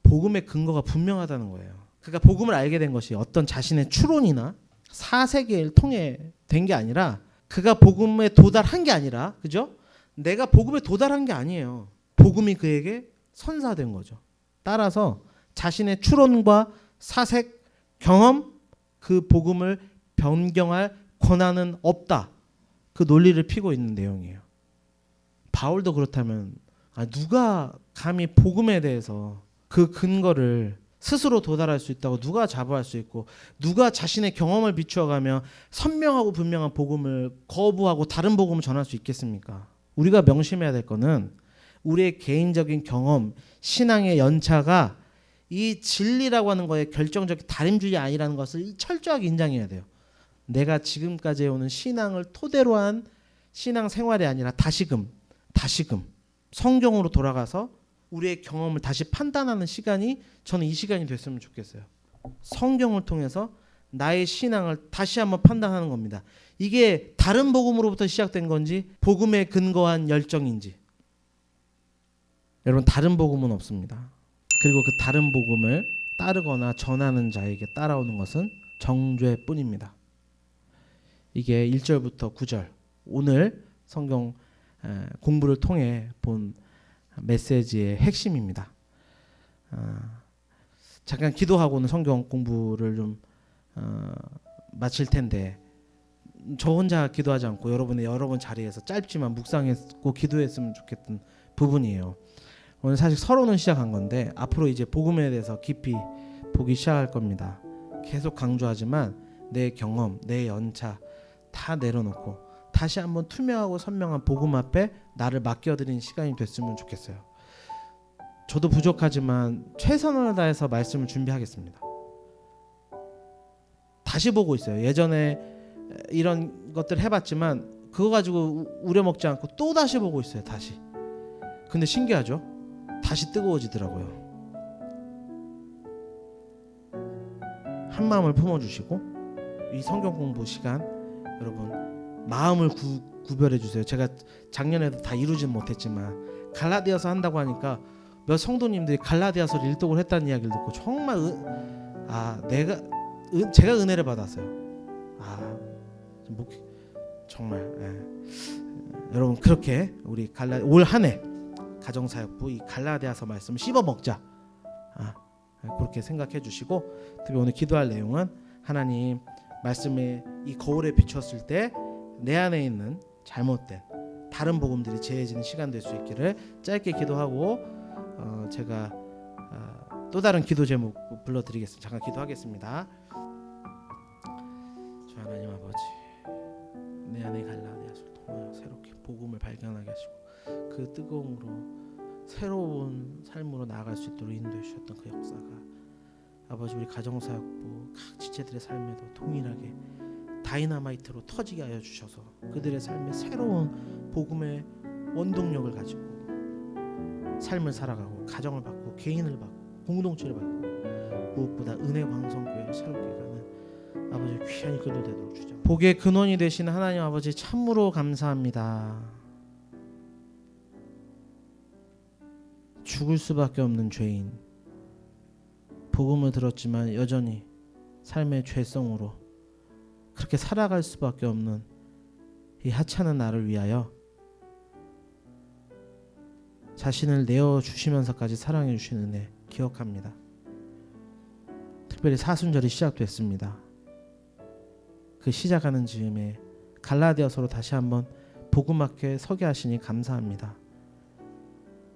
[SPEAKER 1] 복음의 근거가 분명하다는 거예요. 그러니까 복음을 알게 된 것이 어떤 자신의 추론이나 사세계를 통해 된 게 아니라, 그가 복음에 도달한 게 아니라, 그죠? 내가 복음에 도달한 게 아니에요. 복음이 그에게 선사된 거죠. 따라서 자신의 추론과 사색, 경험, 그 복음을 변경할 권한은 없다. 그 논리를 피고 있는 내용이에요. 바울도 그렇다면 누가 감히 복음에 대해서 그 근거를 스스로 도달할 수 있다고 누가 자부할 수 있고, 누가 자신의 경험을 비추어가며 선명하고 분명한 복음을 거부하고 다른 복음을 전할 수 있겠습니까? 우리가 명심해야 될 거는 우리의 개인적인 경험, 신앙의 연차가 이 진리라고 하는 거에 결정적인 다림줄이 아니라는 것을 철저하게 인정해야 돼요. 내가 지금까지 해오는 신앙을 토대로 한 신앙 생활이 아니라 다시금 성경으로 돌아가서 우리의 경험을 다시 판단하는 시간이, 저는 이 시간이 됐으면 좋겠어요. 성경을 통해서 나의 신앙을 다시 한번 판단하는 겁니다. 이게 다른 복음으로부터 시작된 건지 복음에 근거한 열정인지. 여러분, 다른 복음은 없습니다. 그리고 그 다른 복음을 따르거나 전하는 자에게 따라오는 것은 정죄뿐입니다. 이게 1절부터 9절 오늘 성경 공부를 통해 본 메시지의 핵심입니다. 잠깐 기도하고는 성경 공부를 좀 마칠 텐데, 저 혼자 기도하지 않고 여러분 자리에서 짧지만 묵상했고 기도했으면 좋겠던 부분이에요. 오늘 사실 서론은 시작한 건데 앞으로 이제 복음에 대해서 깊이 보기 시작할 겁니다. 계속 강조하지만 내 경험, 내 연차 다 내려놓고 다시 한번 투명하고 선명한 복음 앞에 나를 맡겨드린 시간이 됐으면 좋겠어요. 저도 부족하지만 최선을 다해서 말씀을 준비하겠습니다. 다시 보고 있어요. 예전에 이런 것들 해봤지만 그거 가지고 우려먹지 않고 또 다시 보고 있어요. 다시. 근데 신기하죠? 다시 뜨거워지더라고요. 한 마음을 품어주시고 이 성경 공부 시간 여러분 마음을 구별해 주세요. 제가 작년에도 다 이루진 못했지만 갈라디아서 한다고 하니까 몇 성도님들이 갈라디아서를 일독을 했다는 이야기를 듣고 정말 제가 은혜를 받았어요. 정말 여러분 그렇게 우리 올 한 해 가정사역부 이 갈라디아서 말씀 씹어 먹자. 그렇게 생각해 주시고 특히 오늘 기도할 내용은 하나님 말씀에 이 거울에 비추었을 때 내 안에 있는 잘못된 다른 복음들이 제해지는 시간 될 수 있기를 짧게 기도하고 제가 또 다른 기도 제목 불러드리겠습니다. 잠깐 기도하겠습니다. 주 하나님 아버지 내 안에 갈라디아서를 통하여 새롭게 복음을 발견하게 하시고 그 뜨거움으로 새로운 삶으로 나아갈 수 있도록 인도해 주셨던 그 역사가 아버지 우리 가정사역부 각 지체들의 삶에도 동일하게 다이너마이트로 터지게 하여 주셔서 그들의 삶에 새로운 복음의 원동력을 가지고 삶을 살아가고 가정을 받고 개인을 받고 공동체를 받고 무엇보다 은혜 광성교회를 새롭게 가는 아버지 귀한 그도 되도록 주자. 복의 근원이 되신 하나님 아버지 참으로 감사합니다. 죽을 수밖에 없는 죄인 복음을 들었지만 여전히 삶의 죄성으로 그렇게 살아갈 수밖에 없는 이 하찮은 나를 위하여 자신을 내어주시면서까지 사랑해 주신 은혜 기억합니다. 특별히 사순절이 시작됐습니다. 그 시작하는 즈음에 갈라디아서로 다시 한번 복음 앞에 서게 하시니 감사합니다.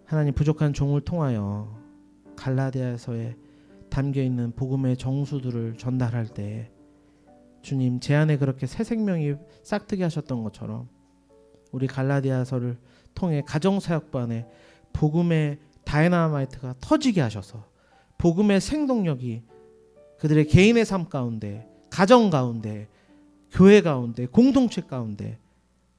[SPEAKER 1] 하나님 부족한 종을 통하여 갈라디아서에 담겨있는 복음의 정수들을 전달할 때 주님 제 안에 그렇게 새 생명이 싹트게 하셨던 것처럼 우리 갈라디아서를 통해 가정사역부 안에 복음의 다이너마이트가 터지게 하셔서 복음의 생동력이 그들의 개인의 삶 가운데 가정 가운데 교회 가운데 공동체 가운데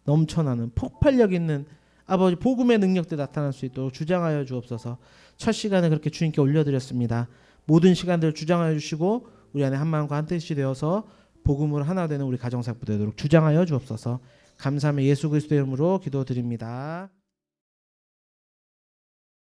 [SPEAKER 1] 넘쳐나는 폭발력 있는 아버지 복음의 능력들 나타날 수 있도록 주장하여 주옵소서. 첫 시간에 그렇게 주님께 올려드렸습니다. 모든 시간들을 주장하여 주시고 우리 안에 한 마음과 한 뜻이 되어서 복음으로 하나 되는 우리 가정사역부 되도록 주장하여 주옵소서. 감사하며 예수 그리스도의 이름으로 기도드립니다.